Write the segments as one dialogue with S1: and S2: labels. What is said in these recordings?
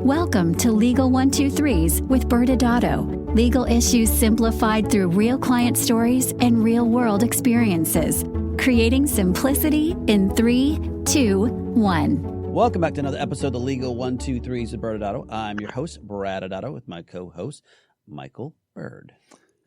S1: Welcome to Legal 123s with ByrdAdatto. Legal issues simplified through real client stories and real-world experiences. Creating simplicity in 3, 2, 1.
S2: Welcome back to another episode of Legal 123s with ByrdAdatto. I'm your host, ByrdAdatto, with my co-host, Michael Byrd.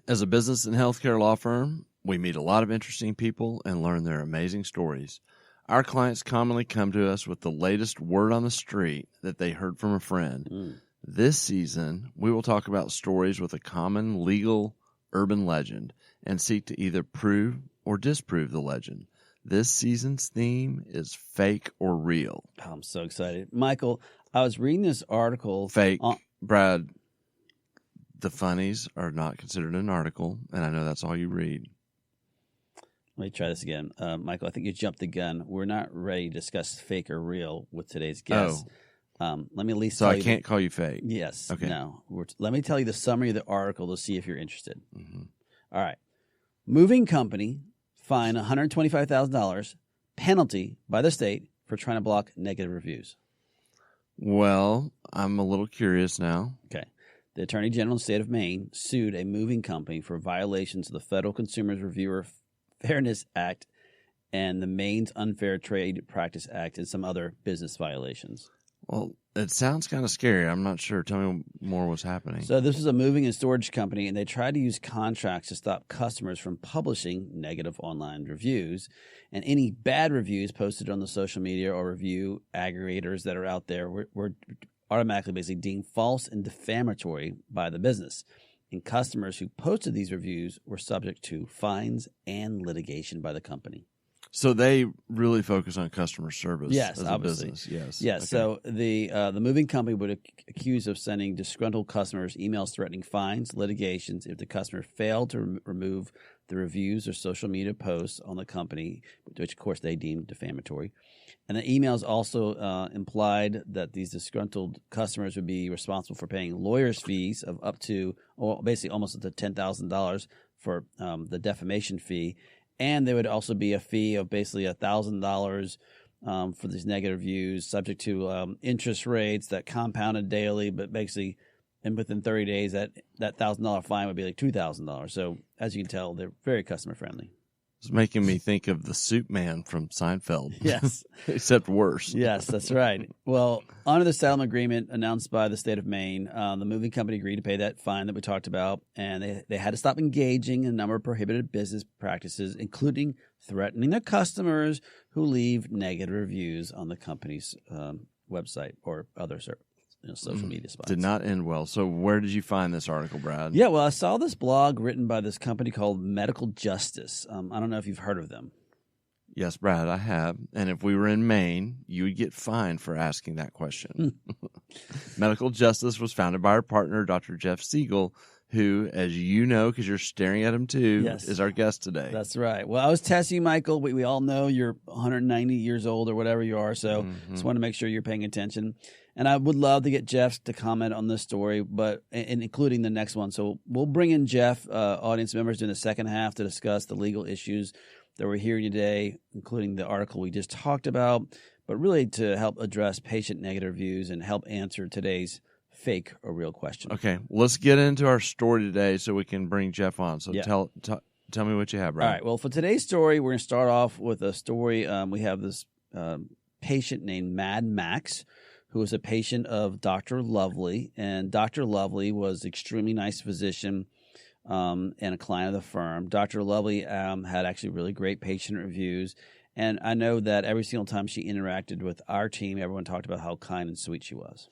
S3: As a business and healthcare law firm, we meet a lot of interesting people and learn their amazing stories. Our clients commonly come to us with the latest word on the street that they heard from a friend. This season, we will talk about stories with a common legal urban legend and seek to either prove or disprove the legend. This season's theme is fake or real.
S2: Oh, I'm so excited. Michael, I was reading this article.
S3: Fake. Brad, the funnies are not considered an article, and I know that's all you read.
S2: Let me try this again. Michael, I think you jumped the gun. We're not ready to discuss fake or real with today's guest. Let me at least
S3: so
S2: tell
S3: I
S2: you.
S3: can't call you fake?
S2: Yes.
S3: Okay.
S2: No. Let me tell you the summary of the article to see if you're interested.
S3: Mm-hmm.
S2: All right. Moving company fine $125,000 penalty by the state for trying to block negative reviews.
S3: Well, I'm a little curious now.
S2: Okay. The Attorney General of the state of Maine sued a moving company for violations of the Federal Consumers Reviewer Fairness Act and the Maine's Unfair Trade Practice Act and some other business violations.
S3: Well, it sounds kind of scary. I'm not sure. Tell me more what's happening.
S2: So this is a moving and storage company, and they tried to use contracts to stop customers from publishing negative online reviews. And any bad reviews posted on the social media or review aggregators that are out there were automatically basically deemed false and defamatory by the business. And customers who posted these reviews were subject to fines and litigation by the company.
S3: So they really focus on customer service
S2: yes,
S3: as
S2: obviously.
S3: a business. Yes.
S2: Yes.
S3: Okay.
S2: So the moving company would accuse of sending disgruntled customers emails threatening fines, litigations if the customer failed to remove the reviews or social media posts on the company, which of course they deemed defamatory. And the emails also implied that these disgruntled customers would be responsible for paying lawyers' fees of up to, or basically almost up to $10,000 for the defamation fee. And there would also be a fee of basically $1,000 for these negative reviews, subject to interest rates that compounded daily, but basically, and within 30 days, that $1,000 fine would be like $2,000. So as you can tell, they're very customer friendly.
S3: It's making me think of the Soup Man from Seinfeld.
S2: Yes.
S3: Except worse.
S2: Yes, that's right. Well, under the settlement agreement announced by the state of Maine, the moving company agreed to pay that fine that we talked about, and they had to stop engaging in a number of prohibited business practices, including threatening their customers who leave negative reviews on the company's website or other social media spots.
S3: Did not end well. So where did you find this article, Brad?
S2: Yeah, well, I saw this blog written by this company called Medical Justice. I don't know if you've heard of them.
S3: Yes, Brad, I have. And if we were in Maine, you would get fined for asking that question. Medical Justice was founded by our partner, Dr. Jeff Segal, who, as you know, because you're staring at him too,
S2: yes,
S3: is our guest today.
S2: That's right. Well, I was testing you, Michael. We all know you're 190 years old or whatever you are, so just want to make sure you're paying attention. And I would love to get Jeff to comment on this story, but and including the next one. So we'll bring in Jeff, audience members, during the second half to discuss the legal issues that we're hearing today, including the article we just talked about, but really to help address patient negative reviews and help answer today's fake or real question.
S3: Okay, let's get into our story today so we can bring Jeff on. So
S2: yeah.
S3: Tell me what you have, Brad.
S2: All right. Well, for today's story, we're going to start off with a story. We have this patient named Mad Max, who was a patient of Dr. Lovely. And Dr. Lovely was an extremely nice physician and a client of the firm. Dr. Lovely had actually really great patient reviews. And I know that every single time she interacted with our team, everyone talked about how kind and sweet she was.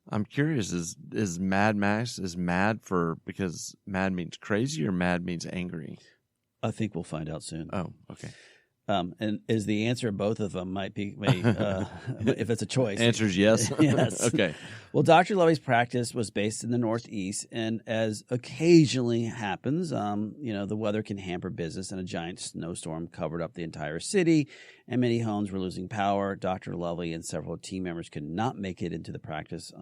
S3: I'm curious, is Mad Max, is mad because mad means crazy or mad means angry?
S2: I think we'll find out soon.
S3: Oh, okay.
S2: And is the answer both of them might be, if it's a choice.
S3: Answer's yes?
S2: Yes.
S3: Okay.
S2: Well, Dr. Lovey's practice was based in the Northeast, and as occasionally happens, the weather can hamper business, and a giant snowstorm covered up the entire city, and many homes were losing power. Dr. Lovey and several team members could not make it into the practice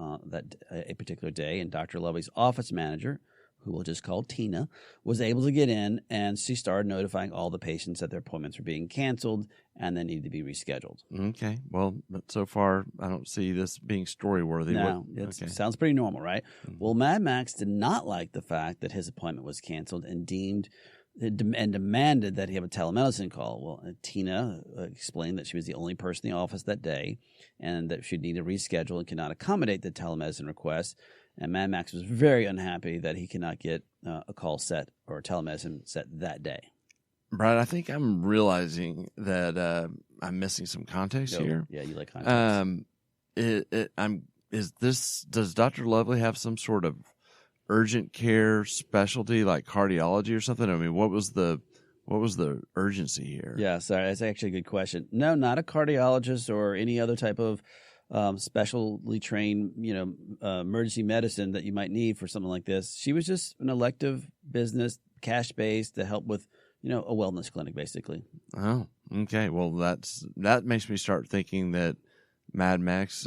S2: a particular day, and Dr. Lovey's office manager, who we'll just call Tina, was able to get in, and she started notifying all the patients that their appointments were being canceled and they needed to be rescheduled.
S3: Okay. Well, but so far, I don't see this being story-worthy.
S2: No, it sounds pretty normal, right?
S3: Mm-hmm.
S2: Well, Mad Max did not like the fact that his appointment was canceled and demanded that he have a telemedicine call. Well, Tina explained that she was the only person in the office that day and that she'd need to reschedule and could not accommodate the telemedicine request. And Mad Max was very unhappy that he could not get a call set or a telemedicine set that day.
S3: Brad, I think I'm realizing that I'm missing some context here.
S2: Yeah, you like context.
S3: Does Dr. Lovely have some sort of urgent care specialty like cardiology or something? I mean, what was the urgency here?
S2: Yeah, sorry, that's actually a good question. No, not a cardiologist or any other type of specially trained, emergency medicine that you might need for something like this. She was just an elective business, cash-based, to help with, a wellness clinic, basically.
S3: Oh, okay. Well, that makes me start thinking that Mad Max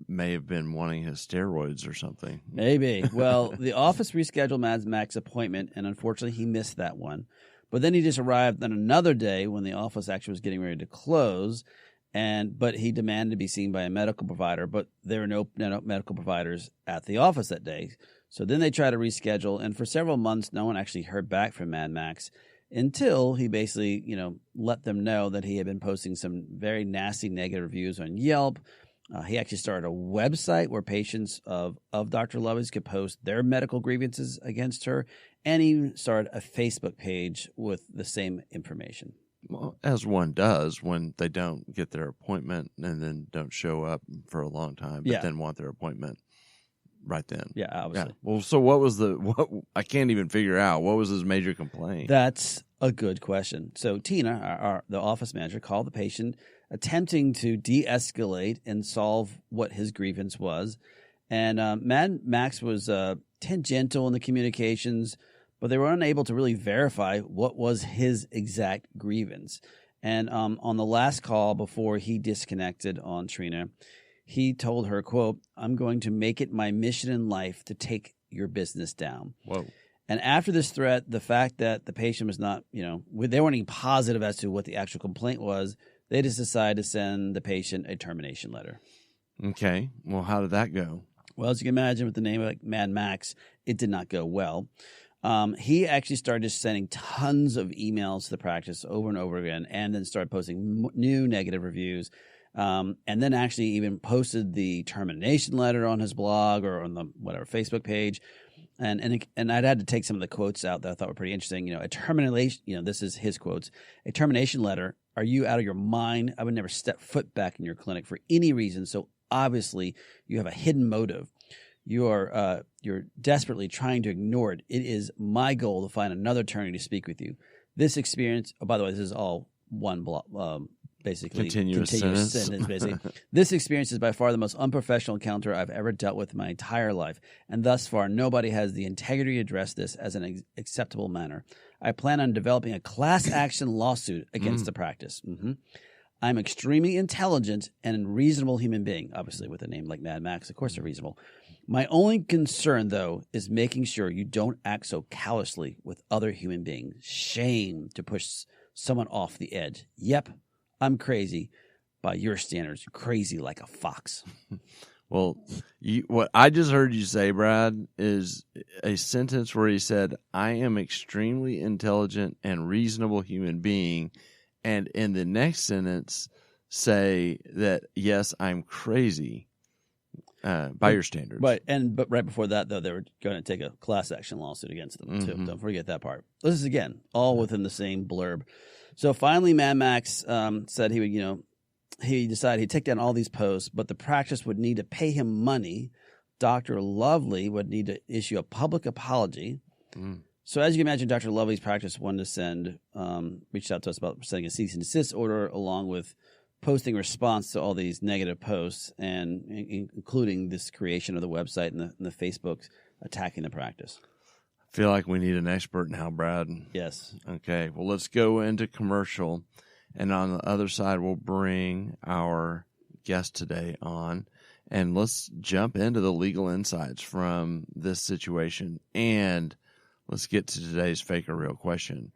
S3: may have been wanting his steroids or something.
S2: Maybe. Well, the office rescheduled Mad Max's appointment, and unfortunately, he missed that one. But then he just arrived on another day when the office actually was getting ready to close, but he demanded to be seen by a medical provider, but there were no medical providers at the office that day. So then they tried to reschedule, and for several months, no one actually heard back from Mad Max until he basically, let them know that he had been posting some very nasty negative reviews on Yelp. He actually started a website where patients of Dr. Lovely's could post their medical grievances against her, and he started a Facebook page with the same information.
S3: Well, as one does when they don't get their appointment and then don't show up for a long time, but then want their appointment right then.
S2: Yeah, obviously.
S3: Yeah. Well, so what was I can't even figure out. What was his major complaint?
S2: That's a good question. So Tina, the office manager, called the patient attempting to de-escalate and solve what his grievance was. And Mad Max was tangential in the communications, but they were unable to really verify what was his exact grievance. And on the last call before he disconnected on Trina, he told her, quote, "I'm going to make it my mission in life to take your business down."
S3: Whoa.
S2: And after this threat, the fact that the patient was not, they weren't even positive as to what the actual complaint was, they just decided to send the patient a termination letter.
S3: Okay. Well, how did that go?
S2: Well, as you can imagine, with the name like Mad Max, it did not go well. He actually started just sending tons of emails to the practice over and over again, and then started posting new negative reviews. And then actually even posted the termination letter on his blog or on the Facebook page. And I'd had to take some of the quotes out that I thought were pretty interesting. A termination, this is his quotes, "A termination letter. Are you out of your mind? I would never step foot back in your clinic for any reason. So obviously you have a hidden motive. You're desperately trying to ignore it. It is my goal to find another attorney to speak with you. This experience," by the way, this is all one block, basically
S3: continuous sentence.
S2: Basically. "This experience is by far the most unprofessional encounter I've ever dealt with in my entire life, and thus far nobody has the integrity to address this as an acceptable manner. I plan on developing a class action lawsuit against the practice. I'm extremely intelligent and a reasonable human being." Obviously, with a name like Mad Max, of course they're reasonable. "My only concern, though, is making sure you don't act so callously with other human beings. Shame to push someone off the edge. Yep, I'm crazy. By your standards, crazy like a fox."
S3: Well, what I just heard you say, Brad, is a sentence where he said, "I am extremely intelligent and reasonable human being," and in the next sentence say that, "Yes, I'm crazy by your standards."
S2: But right before that, though, they were going to take a class action lawsuit against them too. Don't forget that part. This is again all within the same blurb. So finally, Mad Max said he would, he decided he'd take down all these posts, but the practice would need to pay him money. Dr. Lovely would need to issue a public apology. So as you can imagine, Dr. Lovely's practice wanted to reached out to us about sending a cease and desist order, along with posting response to all these negative posts, and including this creation of the website and the Facebook attacking the practice.
S3: I feel like we need an expert now, Brad.
S2: Yes.
S3: Okay. Well, let's go into commercial. And on the other side, we'll bring our guest today on. And let's jump into the legal insights from this situation. And let's get to today's fake or real question.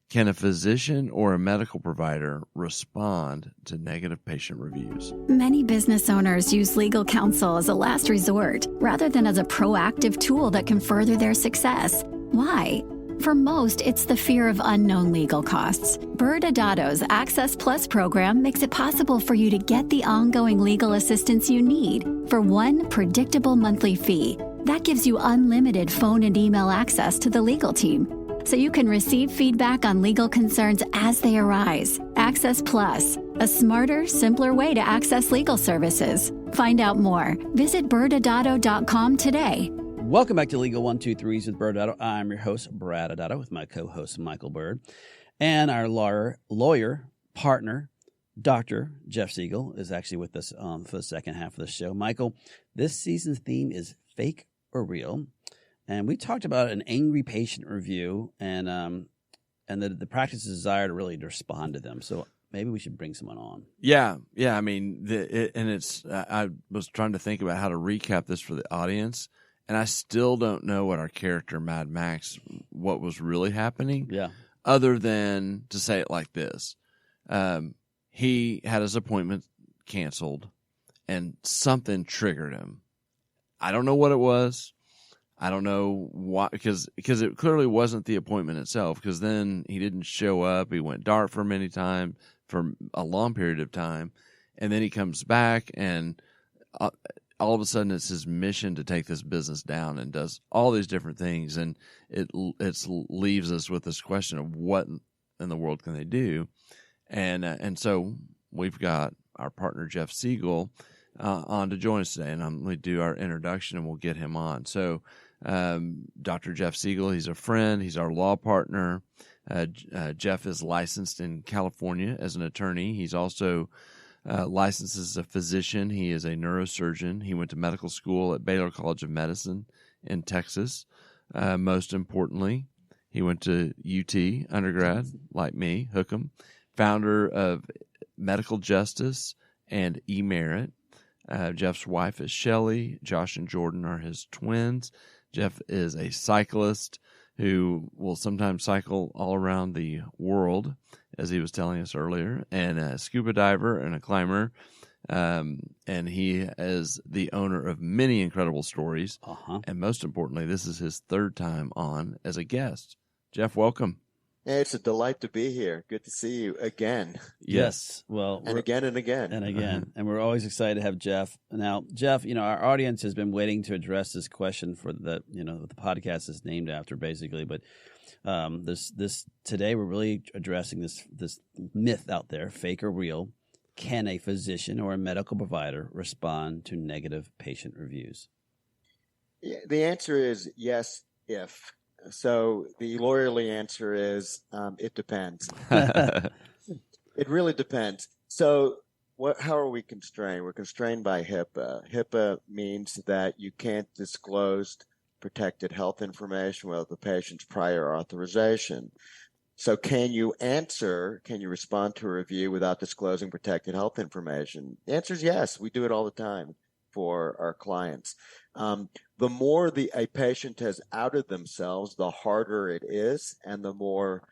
S3: Can a physician or a medical provider respond to negative patient reviews?
S1: Many business owners use legal counsel as a last resort rather than as a proactive tool that can further their success. Why? For most, it's the fear of unknown legal costs. ByrdAdatto's Access Plus program makes it possible for you to get the ongoing legal assistance you need for one predictable monthly fee. That gives you unlimited phone and email access to the legal team, so you can receive feedback on legal concerns as they arise. Access Plus, a smarter, simpler way to access legal services. Find out more. Visit ByrdAdatto.com today.
S2: Welcome back to Legal 123s with ByrdAdatto. I'm your host, ByrdAdatto, with my co-host, Michael Byrd, and our lawyer partner, Dr. Jeff Segal, is actually with us for the second half of the show. Michael, this season's theme is fake or real. And we talked about an angry patient review and the practice's desire to really respond to them. So maybe we should bring someone on.
S3: Yeah. I mean, I was trying to think about how to recap this for the audience, and I still don't know what our character, Mad Max, what was really happening.
S2: Yeah.
S3: Other than to say it like this. He had his appointment canceled, and something triggered him. I don't know what it was. I don't know why, because it clearly wasn't the appointment itself, because then he didn't show up. He went dark for for a long period of time, and then he comes back, and all of a sudden it's his mission to take this business down and does all these different things, and it leaves us with this question of what in the world can they do, and so we've got our partner Jeff Segal on to join us today, and I'm going to do our introduction, and we'll get him on. So. Dr. Jeff Segal, he's a friend. He's our law partner. Jeff is licensed in California as an attorney. He's also licensed as a physician. He is a neurosurgeon. He went to medical school at Baylor College of Medicine in Texas. Most importantly, he went to UT undergrad, like me, Hookham, founder of Medical Justice and eMerit. Jeff's wife is Shelley. Josh and Jordan are his twins. Jeff is a cyclist who will sometimes cycle all around the world, as he was telling us earlier, and a scuba diver and a climber. And he is the owner of many incredible stories. And most importantly, this is his third time on as a guest. Jeff, welcome.
S4: Hey, it's a delight to be here. Good to see you again.
S2: Yes. Well,
S4: and again and again.
S2: And again. And we're always excited to have Jeff. Now, Jeff, our audience has been waiting to address this question for the podcast is named after, basically. But today we're really addressing this myth out there, fake or real. Can a physician or a medical provider respond to negative patient reviews?
S4: Yeah, the answer is yes, if. So the lawyerly answer is it depends. It really depends. So how are we constrained? We're constrained by HIPAA. HIPAA means that you can't disclose protected health information without the patient's prior authorization. So can you respond to a review without disclosing protected health information? The answer is yes. We do it all the time for our clients. The more a patient has outed themselves, the harder it is, and the more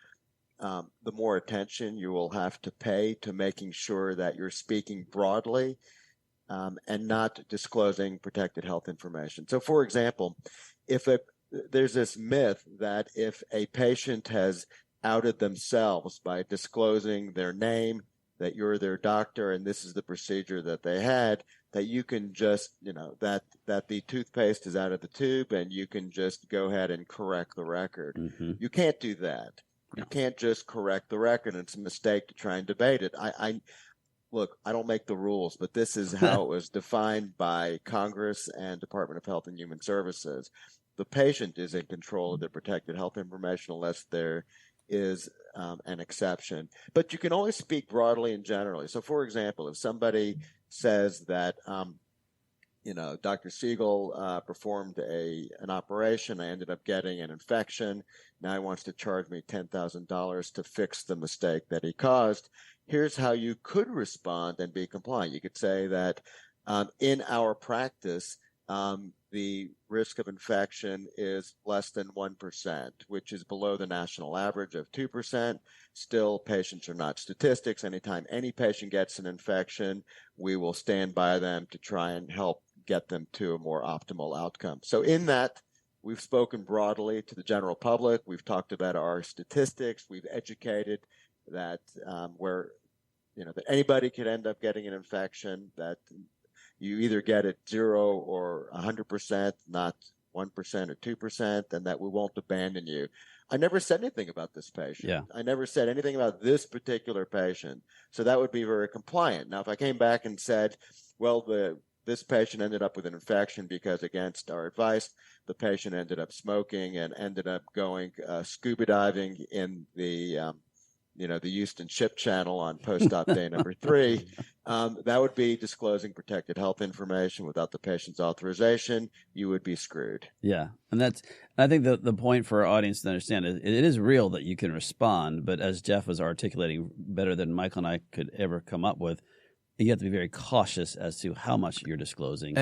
S4: attention you will have to pay to making sure that you're speaking broadly and not disclosing protected health information. So, for example, there's this myth that if a patient has outed themselves by disclosing their name, that you're their doctor and this is the procedure that they had, that you can just, that the toothpaste is out of the tube and you can just go ahead and correct the record. Mm-hmm. You can't do that. No. You can't just correct the record. It's a mistake to try and debate it. Look, I don't make the rules, but this is how it was defined by Congress and Department of Health and Human Services. The patient is in control of their protected health information unless there is an exception. But you can always speak broadly and generally. So, for example, if somebody says that, Dr. Segal performed an operation, I ended up getting an infection, now he wants to charge me $10,000 to fix the mistake that he caused, here's how you could respond and be compliant. You could say that In our practice, the risk of infection is less than 1%, which is below the national average of 2%. Still, patients are not statistics. Anytime any patient gets an infection, we will stand by them to try and help get them to a more optimal outcome. So in that, we've spoken broadly to the general public. We've talked about our statistics. We've educated that that anybody could end up getting an infection, that you either get it 0 or 100%, not 1% or 2%, and that we won't abandon you. I never said anything about this patient.
S2: Yeah.
S4: I never said anything about this particular patient. So that would be very compliant. Now, if I came back and said, well, this patient ended up with an infection because against our advice, the patient ended up smoking and ended up going scuba diving in the Houston Ship Channel on post-op day number 3, that would be disclosing protected health information without the patient's authorization. You would be screwed.
S2: Yeah, and I think the point for our audience to understand is it is real that you can respond, but as Jeff was articulating better than Michael and I could ever come up with, you have to be very cautious as to how much you're disclosing.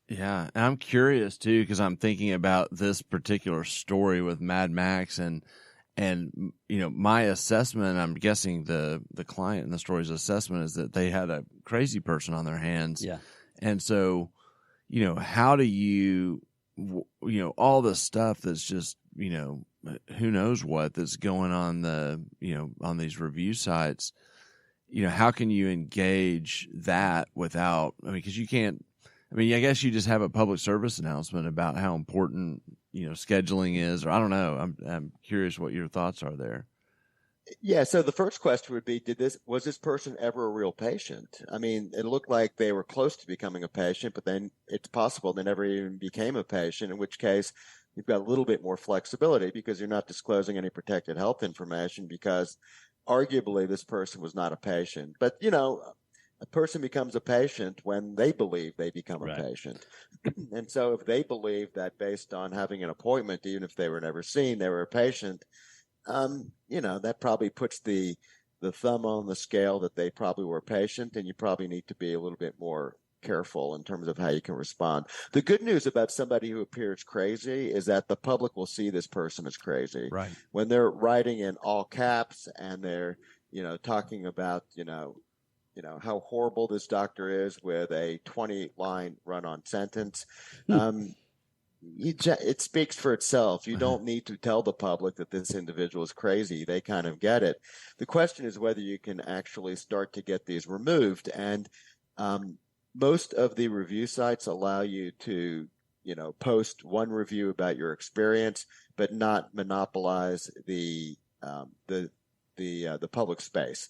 S3: Yeah, and I'm curious too because I'm thinking about this particular story with Mad Max and my assessment, I'm guessing the client in the story's assessment is that they had a crazy person on their hands.
S2: Yeah.
S3: And so, how do you, all the stuff that's just, who knows what that's going on on these review sites, how can you engage that without, because you can't, I guess you just have a public service announcement about how important, scheduling is, or I don't know. I'm curious what your thoughts are there.
S4: Yeah. So the first question would be, was this person ever a real patient? It looked like they were close to becoming a patient, but then it's possible they never even became a patient, in which case you've got a little bit more flexibility because you're not disclosing any protected health information because arguably this person was not a patient. But, a person becomes a patient when they believe they become a patient. And so if they believe that based on having an appointment, even if they were never seen, they were a patient, that probably puts the thumb on the scale that they probably were a patient, and you probably need to be a little bit more careful in terms of how you can respond. The good news about somebody who appears crazy is that the public will see this person as crazy.
S3: Right.
S4: When they're writing in all caps and they're, talking about, how horrible this doctor is with a 20-line run-on sentence. It speaks for itself. You don't need to tell the public that this individual is crazy. They kind of get it. The question is whether you can actually start to get these removed. And most of the review sites allow you to, post one review about your experience, but not monopolize the public space.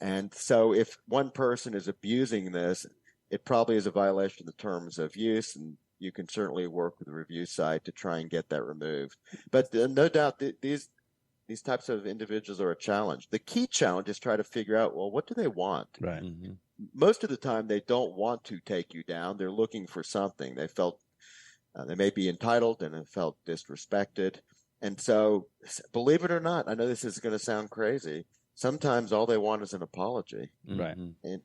S4: And so if one person is abusing this, it probably is a violation of the terms of use, and you can certainly work with the review site to try and get that removed. But no doubt these types of individuals are a challenge. The key challenge is try to figure out, well, what do they want?
S2: Right.
S3: Mm-hmm.
S4: Most of the time, they don't want to take you down. They're looking for something. They felt they may be entitled and have felt disrespected. And so, believe it or not, I know this is going to sound crazy. Sometimes all they want is an apology.
S2: Right.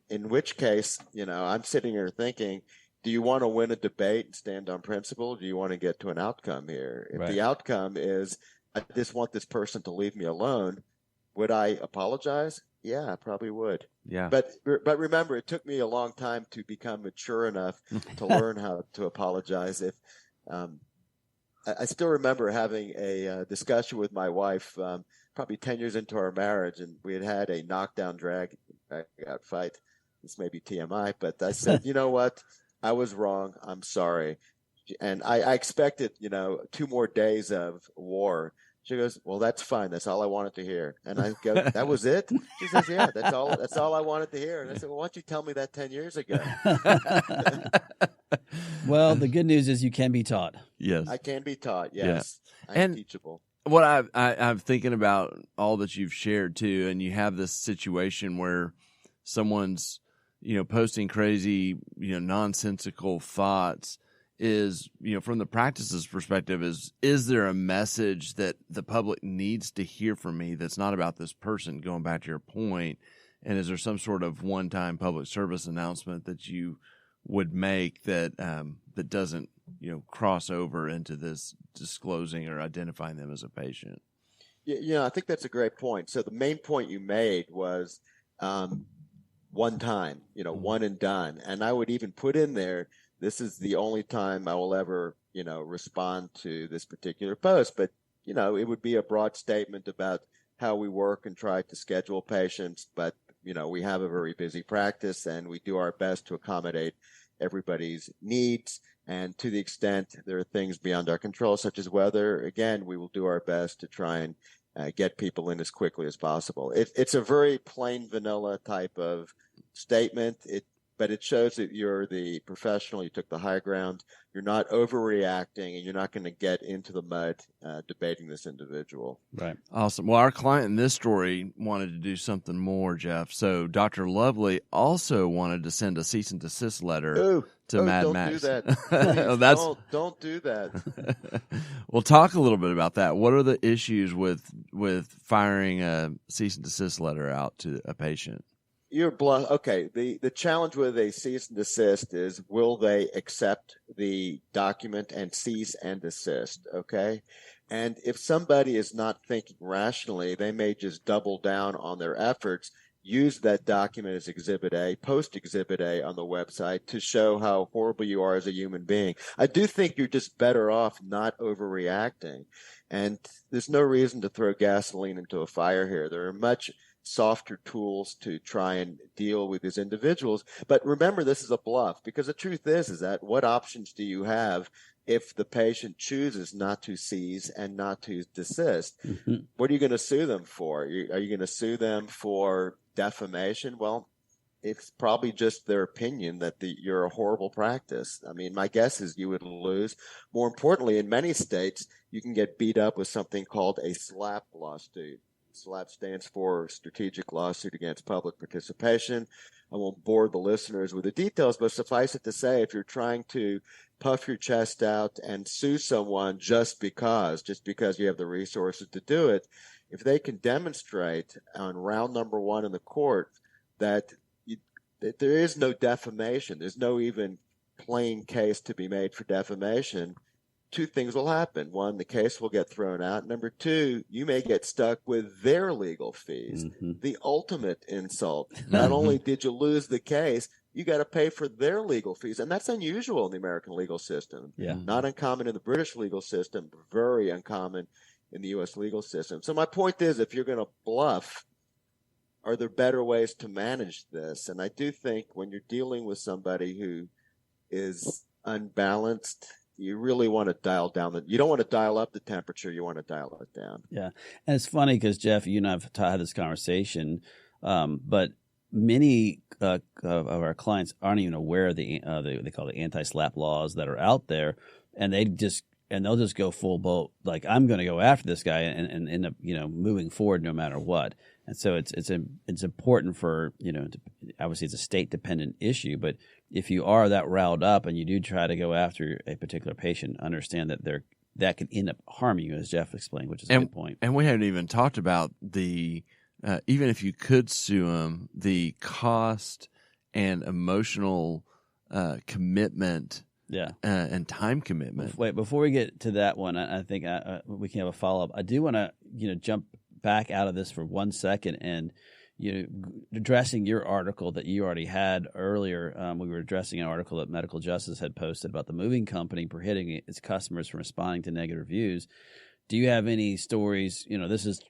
S4: In which case, I'm sitting here thinking, do you want to win a debate and stand on principle? Do you want to get to an outcome here? If the outcome is, I just want this person to leave me alone, would I apologize? Yeah, I probably would.
S3: Yeah.
S4: But remember, it took me a long time to become mature enough to learn how to apologize. If I still remember having a discussion with my wife probably 10 years into our marriage, and we had a knockdown drag out fight. This may be TMI, but I said, you know what? I was wrong. I'm sorry. And I expected, 2 more days of war. She goes, well, that's fine. That's all I wanted to hear. And I go, that was it? She says, yeah, that's all I wanted to hear. And I said, well, why don't you tell me that 10 years ago?
S2: Well, the good news is you can be taught.
S3: Yes.
S4: I can be taught. Yes.
S3: Yeah.
S4: I'm teachable.
S3: What I'm thinking about all that you've shared too, and you have this situation where someone's, posting crazy, nonsensical thoughts is, from the practice's perspective is there a message that the public needs to hear from me that's not about this person, going back to your point? And is there some sort of one-time public service announcement that you would make that that doesn't cross over into this disclosing or identifying them as a patient?
S4: Yeah, I think that's a great point. So the main point you made was one time, one and done. And I would even put in there, this is the only time I will ever, respond to this particular post. But, it would be a broad statement about how we work and try to schedule patients. But, we have a very busy practice and we do our best to accommodate everybody's needs. And to the extent there are things beyond our control, such as weather, again, we will do our best to try and get people in as quickly as possible. It's a very plain vanilla type of statement, but it shows that you're the professional, you took the high ground, you're not overreacting, and you're not going to get into the mud debating this individual.
S2: Right.
S3: Awesome. Well, our client in this story wanted to do something more, Jeff. So Dr. Lovely also wanted to send a cease and desist letter to Mad Max.
S4: Don't do that. Please, don't do that.
S3: Well, talk a little bit about that. What are the issues with firing a cease and desist letter out to a patient?
S4: You're blunt. Okay. The challenge with a cease and desist is, will they accept the document and cease and desist? Okay. And if somebody is not thinking rationally, they may just double down on their efforts, use that document as Exhibit A, post Exhibit A on the website to show how horrible you are as a human being. I do think you're just better off not overreacting. And there's no reason to throw gasoline into a fire here. There are much softer tools to try and deal with these individuals. But remember, this is a bluff, because the truth is that what options do you have if the patient chooses not to cease and not to desist? Mm-hmm. What are you going to sue them for? Are you going to sue them for defamation? Well, it's probably just their opinion that you're a horrible practice. I mean, my guess is you would lose. More importantly, in many states, you can get beat up with something called a SLAP lawsuit. SLAP stands for Strategic Lawsuit Against Public Participation. I won't bore the listeners with the details, but suffice it to say, if you're trying to puff your chest out and sue someone just because you have the resources to do it, if they can demonstrate on round number one in the court that there is no defamation, there's no even plain case to be made for defamation, two things will happen. One, the case will get thrown out. Number two, you may get stuck with their legal fees. Mm-hmm. The ultimate insult. Not only did you lose the case, you got to pay for their legal fees. And that's unusual in the American legal system. Yeah. Not uncommon in the British legal system, very uncommon in the U.S. legal system. So my point is, if you're going to bluff, are there better ways to manage this? And I do think when you're dealing with somebody who is unbalanced, you really want to dial down you don't want to dial up the temperature. You want to dial it down. Yeah.
S2: And it's funny because, Jeff, you and I have had this conversation, but many of our clients aren't even aware of they call the anti-SLAP laws that are out there, and they'll just go full boat, like, I'm going to go after this guy and end up, moving forward no matter what. And so it's important for, obviously it's a state dependent issue, but if you are that riled up and you do try to go after a particular patient, understand that can end up harming you, as Jeff explained, which is a good point.
S3: And we haven't even talked about the even if you could sue them, the cost and emotional commitment.
S2: Yeah,
S3: and time commitment.
S2: Wait, before we get to that one, I think we can have a follow up. I do want to jump back out of this for 1 second and addressing your article that you already had earlier. We were addressing an article that Medical Justice had posted about the moving company prohibiting its customers from responding to negative reviews. Do you have any stories? This is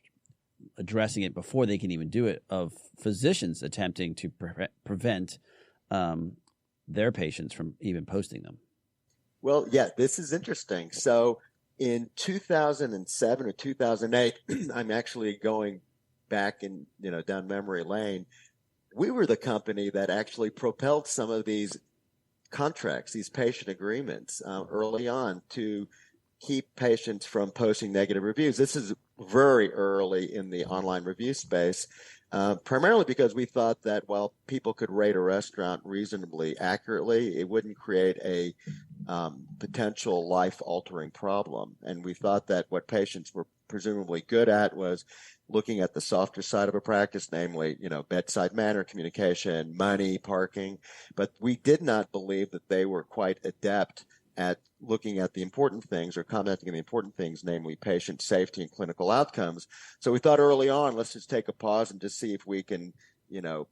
S2: addressing it before they can even do it, of physicians attempting to prevent their patients from even posting them.
S4: Well, yeah, this is interesting. So in 2007 or 2008, I'm actually going back in, down memory lane. We were the company that actually propelled some of these contracts, these patient agreements early on to keep patients from posting negative reviews. This is very early in the online review space. Primarily because we thought that while people could rate a restaurant reasonably accurately, it wouldn't create a potential life-altering problem. And we thought that what patients were presumably good at was looking at the softer side of a practice, namely, bedside manner, communication, money, parking. But we did not believe that they were quite adept at looking at the important things or commenting on the important things, namely patient safety and clinical outcomes. So we thought early on, let's just take a pause and just see if we can,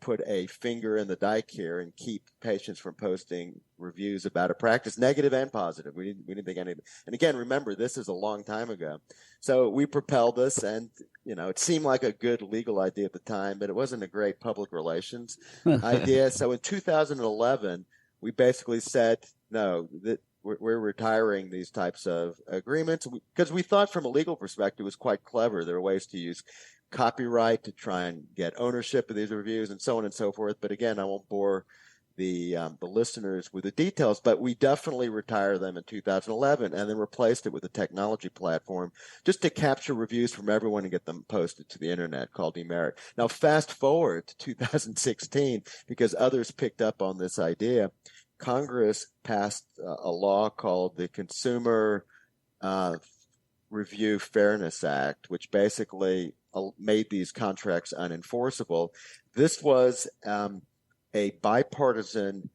S4: put a finger in the dike here and keep patients from posting reviews about a practice, negative and positive. We didn't think anything. And again, remember, this is a long time ago. So we propelled this, and, it seemed like a good legal idea at the time, but it wasn't a great public relations idea. So in 2011, we basically said, no, that we're retiring these types of agreements because we thought from a legal perspective it was quite clever. There are ways to use copyright to try and get ownership of these reviews and so on and so forth. But again, I won't bore the listeners with the details, but we definitely retired them in 2011 and then replaced it with a technology platform just to capture reviews from everyone and get them posted to the internet called eMerit. Now, fast forward to 2016, because others picked up on this idea, Congress passed a law called the Consumer Review Fairness Act, which basically made these contracts unenforceable. This was a bipartisan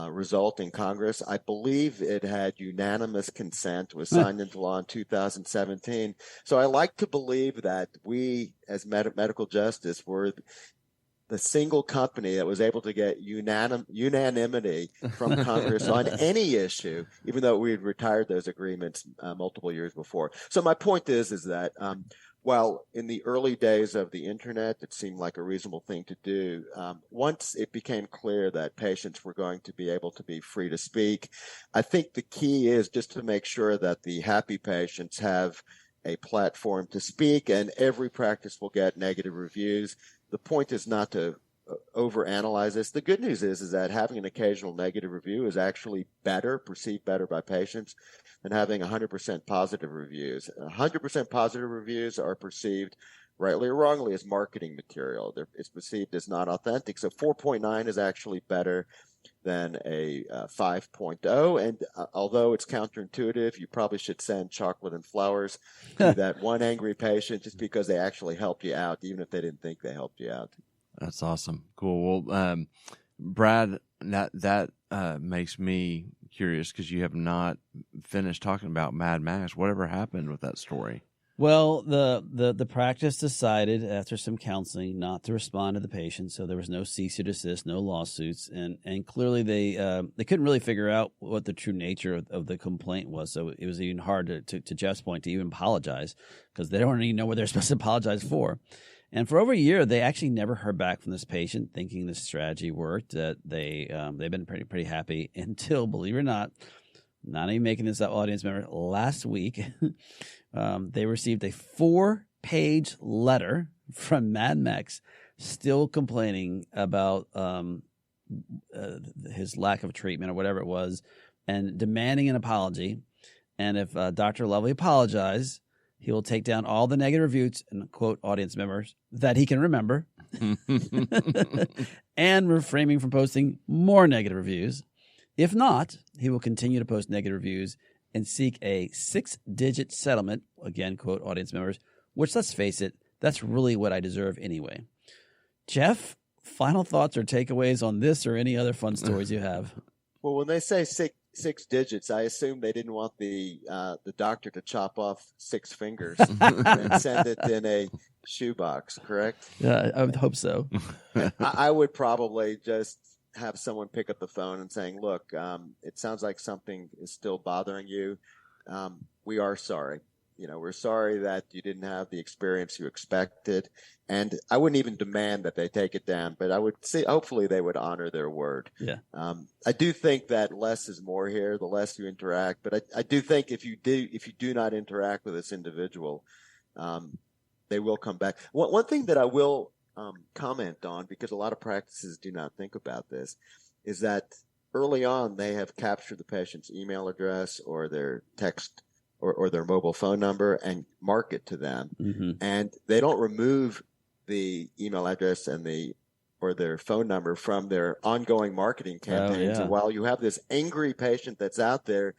S4: result in Congress. I believe it had unanimous consent. It was signed into law in 2017. So I like to believe that we, as medical justice, were the single company that was able to get unanimity from Congress on any issue, even though we had retired those agreements multiple years before. So my point is that while in the early days of the internet, it seemed like a reasonable thing to do, once it became clear that patients were going to be able to be free to speak, I think the key is just to make sure that the happy patients have a platform to speak, and every practice will get negative reviews. The point is not to overanalyze this. The good news is that having an occasional negative review is actually better, perceived better by patients, than having 100% positive reviews. 100% positive reviews are perceived, rightly or wrongly, as marketing material. It's perceived as not authentic. So 4.9 is actually better than a 5.0. And although it's counterintuitive, you probably should send chocolate and flowers to that one angry patient just because they actually helped you out, even if they didn't think they helped you out.
S3: That's awesome. Cool. Well, Brad, that makes me curious because you have not finished talking about Mad Max. Whatever happened with that story?
S2: Well, the practice decided after some counseling not to respond to the patient, so there was no cease or desist, no lawsuits, and clearly they couldn't really figure out what the true nature of the complaint was. So it was even hard to Jeff's point to even apologize because they don't even know what they're supposed to apologize for. And for over a year, they actually never heard back from this patient, thinking this strategy worked. That they've been pretty happy until, believe it or not even making this up, audience member, last week. They received a 4-page letter from Mad Max still complaining about his lack of treatment or whatever it was and demanding an apology. And if Dr. Lovely apologized, he will take down all the negative reviews, and quote audience members, that he can remember and refraining from posting more negative reviews. If not, he will continue to post negative reviews and seek a 6-digit settlement, again, quote, audience members, which, let's face it, that's really what I deserve anyway. Jeff, final thoughts or takeaways on this or any other fun stories you have?
S4: Well, when they say six digits, I assume they didn't want the doctor to chop off 6 fingers and send it in a shoebox, correct?
S2: Yeah, I would hope so.
S4: I would probably just have someone pick up the phone and saying, look, it sounds like something is still bothering you. We are sorry. We're sorry that you didn't have the experience you expected. And I wouldn't even demand that they take it down, but I would say hopefully they would honor their word.
S2: Yeah.
S4: I do think that less is more here, the less you interact. But I do think if you do not interact with this individual, they will come back. One thing that I will comment on, because a lot of practices do not think about this, is that early on they have captured the patient's email address or their text or their mobile phone number and mark it to them. Mm-hmm. And they don't remove the email address and their phone number from their ongoing marketing campaigns. And while you have this angry patient that's out there,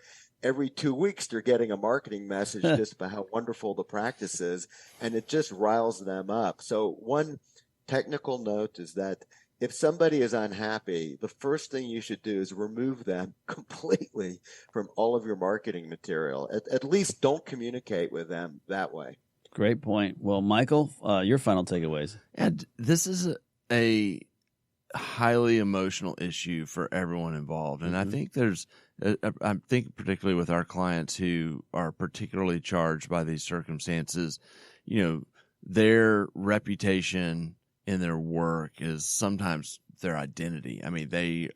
S4: every 2 weeks they're getting a marketing message just about how wonderful the practice is, and it just riles them up. So one technical note is that if somebody is unhappy, the first thing you should do is remove them completely from all of your marketing material. At least don't communicate with them that way.
S2: Great point. Well, Michael, your final takeaways.
S3: And this is a highly emotional issue for everyone involved. And I think I think particularly with our clients who are particularly charged by these circumstances, their reputation in their work is sometimes their identity. I mean,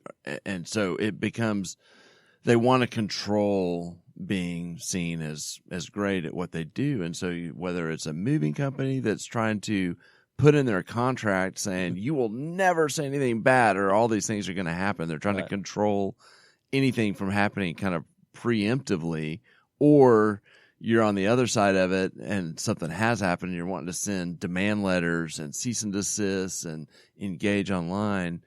S3: so it becomes, they want to control being seen as great at what they do. And so whether it's a moving company that's trying to put in their contract saying you will never say anything bad or all these things are going to happen, they're trying to control anything from happening kind of preemptively, or you're on the other side of it and something has happened and you're wanting to send demand letters and cease and desist and engage online.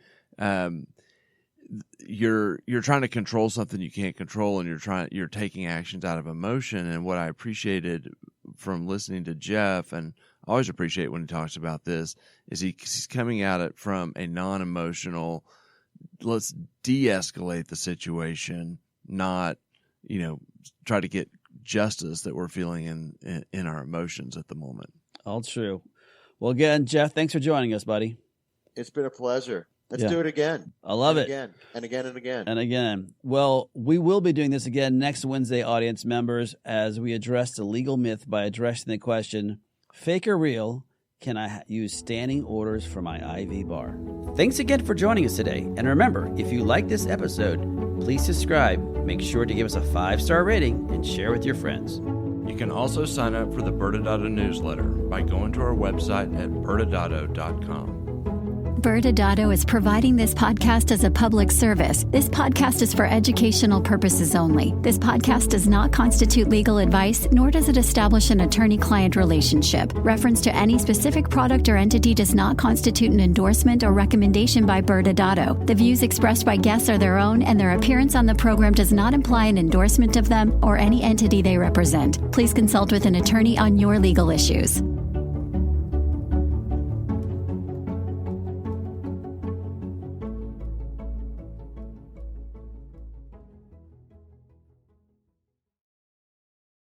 S3: You're trying to control something you can't control, and you're taking actions out of emotion. And what I appreciated from listening to Jeff, and I always appreciate when he talks about this, is he's coming at it from a non-emotional, let's de-escalate the situation, not, try to get justice that we're feeling in our emotions at the moment. All
S2: true. Well, again, Jeff, thanks for joining us, buddy.
S4: It's been a pleasure. Let's do it again.
S2: I love it.
S4: Again, and again, and again.
S2: And again. Well, we will be doing this again next Wednesday, audience members, as we address the legal myth by addressing the question, fake or real, can I use standing orders for my IV bar? Thanks again for joining us today. And remember, if you like this episode, please subscribe, make sure to give us a 5-star rating, and share with your friends.
S3: You can also sign up for the ByrdAdatto newsletter by going to our website at ByrdAdatto.com.
S1: ByrdAdatto is providing this podcast as a public service. This podcast is for educational purposes only. This podcast does not constitute legal advice, nor does it establish an attorney-client relationship. Reference to any specific product or entity does not constitute an endorsement or recommendation by ByrdAdatto. The views expressed by guests are their own, and their appearance on the program does not imply an endorsement of them or any entity they represent. Please consult with an attorney on your legal issues.